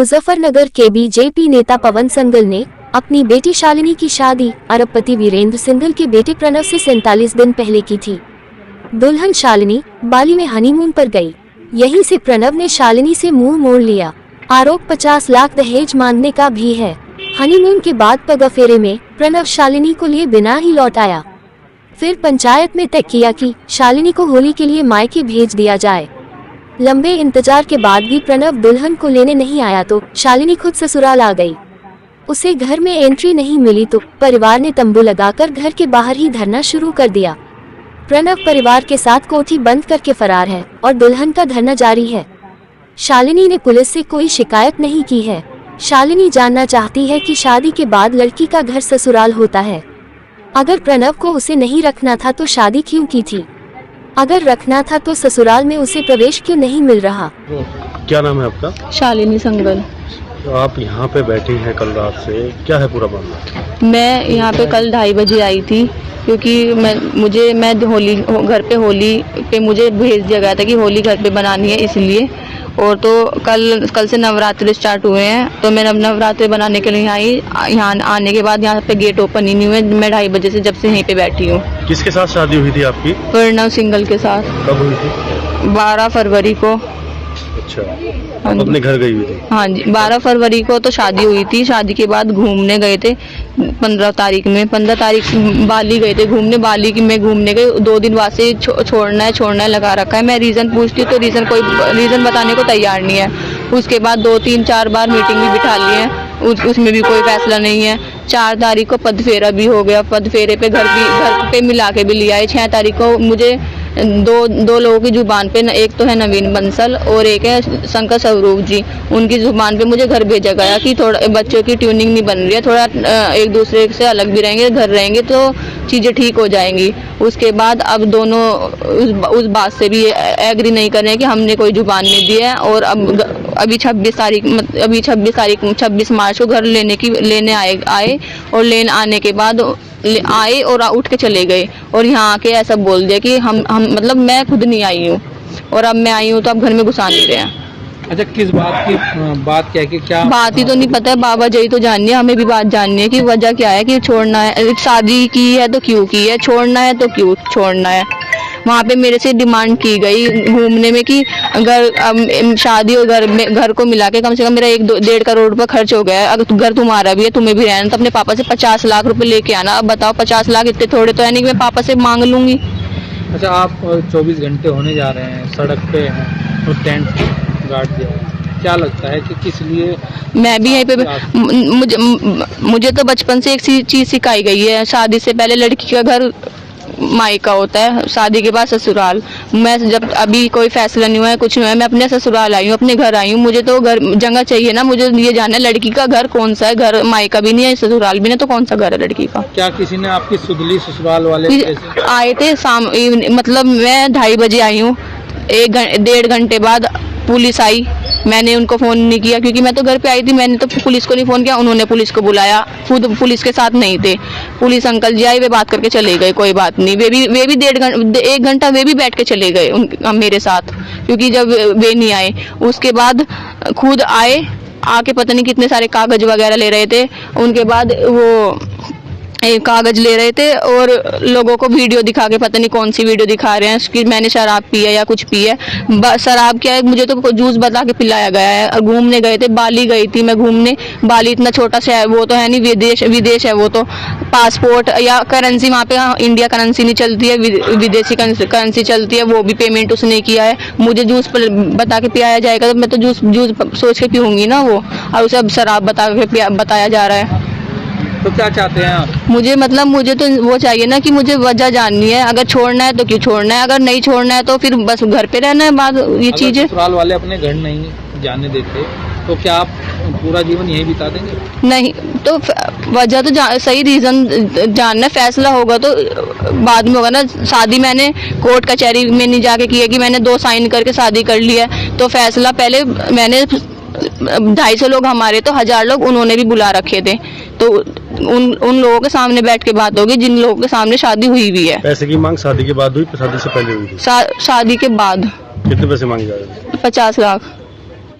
मुजफ्फरनगर के बीजेपी नेता पवन सिंघल ने अपनी बेटी शालिनी की शादी अरबपति वीरेंद्र सिंघल के बेटे प्रणव से 47 दिन पहले की थी। दुल्हन शालिनी बाली में हनीमून पर गई। यहीं से प्रणव ने शालिनी से मुंह मोड़ लिया। आरोप 50 लाख दहेज मांगने का भी है। हनीमून के बाद पगफेरे में प्रणव शालिनी को लिए बिना ही लौट आया। फिर पंचायत में तय किया कि शालिनी को होली के लिए मायके भेज दिया जाए। लंबे इंतजार के बाद भी प्रणव दुल्हन को लेने नहीं आया तो शालिनी खुद ससुराल आ गई। उसे घर में एंट्री नहीं मिली तो परिवार ने तंबू लगाकर घर के बाहर ही धरना शुरू कर दिया। प्रणव परिवार के साथ कोठी बंद करके फरार है और दुल्हन का धरना जारी है। शालिनी ने पुलिस से कोई शिकायत नहीं की है। शालिनी जानना चाहती है कि शादी के बाद लड़की का घर ससुराल होता है। अगर प्रणव को उसे नहीं रखना था तो शादी क्यों की थी? अगर रखना था तो ससुराल में उसे प्रवेश क्यों नहीं मिल रहा? क्या नाम है आपका? शालिनी संगल। तो आप यहाँ पे बैठी हैं कल रात से, क्या है पूरा मामला? मैं यहाँ पे कल 2:30 बजे आई थी क्योंकि मैं होली घर पे होली पे मुझे भेज दिया गया था कि होली घर पे बनानी है इसलिए। और तो कल से नवरात्रि स्टार्ट हुए हैं तो मैं नवरात्रि बनाने के लिए आई। यहाँ आने के बाद यहाँ पे गेट ओपन ही नहीं हुए। मैं 2:30 बजे से जब से यहीं पे बैठी हूँ। किसके साथ शादी हुई थी आपकी? प्रणव सिंघल के साथ। कब हुई थी? 12 फरवरी को। अच्छा, आप अपने घर गई हुई थी? हाँ जी, 12 फरवरी को तो शादी हुई थी। शादी के बाद घूमने गए थे 15 तारीख में। 15 तारीख बाली गए थे घूमने। बाली में घूमने गए 2 दिन बाद से छोड़ना है लगा रखा है। मैं रीज़न पूछती हूँ तो कोई रीज़न बताने को तैयार नहीं है। उसके बाद 2, 3, 4 बार मीटिंग भी बिठा ली है, उसमें भी कोई फैसला नहीं है। 4 तारीख को पदफेरा भी हो गया। पदफेरे पे घर पे मिला के भी लिया है। 6 तारीख को मुझे दो लोगों की जुबान पे, एक तो है नवीन बंसल और एक है शंकर स्वरूप जी, उनकी जुबान पे मुझे घर भेजा गया कि थोड़ा बच्चों की ट्यूनिंग नहीं बन रही है, थोड़ा एक दूसरे से अलग भी रहेंगे, घर रहेंगे तो चीज़ें ठीक हो जाएंगी। उसके बाद अब दोनों उस बात से भी एग्री नहीं कर रहे हैं कि हमने कोई जुबान नहीं दी है। और अब अभी 26 मार्च को घर लेने आए और लेने आने के बाद आए और उठ के चले गए। और यहाँ आके ऐसा बोल दिया कि हम मतलब मैं खुद नहीं आई हूँ और अब मैं आई हूँ तो अब घर में घुसा नहीं रहे हैं। अच्छा, किस बात की बात क्या है कि क्या बात ही तो नहीं पता है। बाबा जी तो जाननी है, हमें भी बात जाननी है कि वजह क्या है कि छोड़ना है। शादी की है तो क्यों की है, छोड़ना है तो क्यों छोड़ना है। वहाँ पे मेरे से डिमांड की गई घूमने में कि अगर शादी और घर को मिला के कम से कम मेरा 1-1.5 करोड़ रुपये खर्च हो गया है। अगर घर तुम्हारा भी है, तुम्हें भी रहना, तो अपने पापा से 50 लाख रुपए लेके आना। अब बताओ 50 लाख इतने थोड़े तो है नहीं कि मैं पापा से मांग लूंगी। अच्छा, आप 24 घंटे होने जा रहे हैं, सड़क पे हैं तो टेंट गाड़ दिया, क्या लगता है कि किस लिए? मैं भी यहीं पे मुझे तो बचपन से एक चीज़ सिखाई गई है, शादी से पहले लड़की का घर मायका होता है, शादी के बाद ससुराल। मैं जब अभी कोई फैसला नहीं हुआ है, कुछ नहीं हुआ है, मैं अपने ससुराल आई हूँ, अपने घर आई हूँ। मुझे तो घर जगह चाहिए ना, मुझे ये जानना है लड़की का घर कौन सा है। घर मायका भी नहीं है, ससुराल भी नहीं, तो कौन सा घर है लड़की का? क्या किसी ने आपकी सुधली ससुराल वाले आए थे मतलब मैं 2:30 बजे आई हूँ, 1-1.5 घंटे बाद पुलिस आई। मैंने उनको फ़ोन नहीं किया क्योंकि मैं तो घर पे आई थी। मैंने तो पुलिस को नहीं फ़ोन किया, उन्होंने पुलिस को बुलाया, खुद पुलिस के साथ नहीं थे। पुलिस अंकल जी आए, वे बात करके चले गए, कोई बात नहीं। वे भी 1 घंटा वे भी बैठ के चले गए मेरे साथ, क्योंकि जब वे नहीं आए उसके बाद खुद आके पता नहीं कितने सारे कागज वगैरह ले रहे थे। उनके बाद वो कागज ले रहे थे और लोगों को वीडियो दिखा के, पता नहीं कौन सी वीडियो दिखा रहे हैं कि मैंने शराब पी है या कुछ पी है। शराब क्या है, मुझे तो जूस बता के पिलाया गया है। घूमने गए थे, बाली गई थी मैं घूमने। बाली इतना छोटा सा है, वो तो है नहीं, विदेश है वो तो। पासपोर्ट या करेंसी वहाँ पे इंडिया करेंसी नहीं चलती है, विदेशी करेंसी चलती है, वो भी पेमेंट उसने किया है। मुझे जूस बता के पिलाया जाएगा तो मैं तो जूस सोच के पीऊँगी ना वो, और उसे अब शराब बताया जा रहा है। तो क्या चाहते हैं आप? मुझे तो वो चाहिए ना कि मुझे वजह जाननी है। अगर छोड़ना है तो क्यों छोड़ना है, अगर नहीं छोड़ना है तो फिर बस घर पे रहना है। बात ये चीज़ ससुराल वाले अपने घर नहीं जाने देते तो क्या आप पूरा जीवन यहीं बिता देंगे? नहीं, तो वजह तो सही रीज़न जानना। फैसला होगा तो बाद में होगा ना। शादी मैंने कोर्ट कचहरी में नहीं जाके की है कि मैंने 2 साइन करके शादी कर ली है। तो फैसला पहले मैंने 250 लोग हमारे तो 1000 लोग उन्होंने भी बुला रखे थे, तो उन लोगों के सामने बैठ के बात होगी जिन लोगों के सामने शादी हुई भी है। पैसे की मांग शादी के बाद हुई, शादी से पहले हुई थी? शादी के बाद। कितने पैसे मांगे जा रहे हैं? 50 लाख।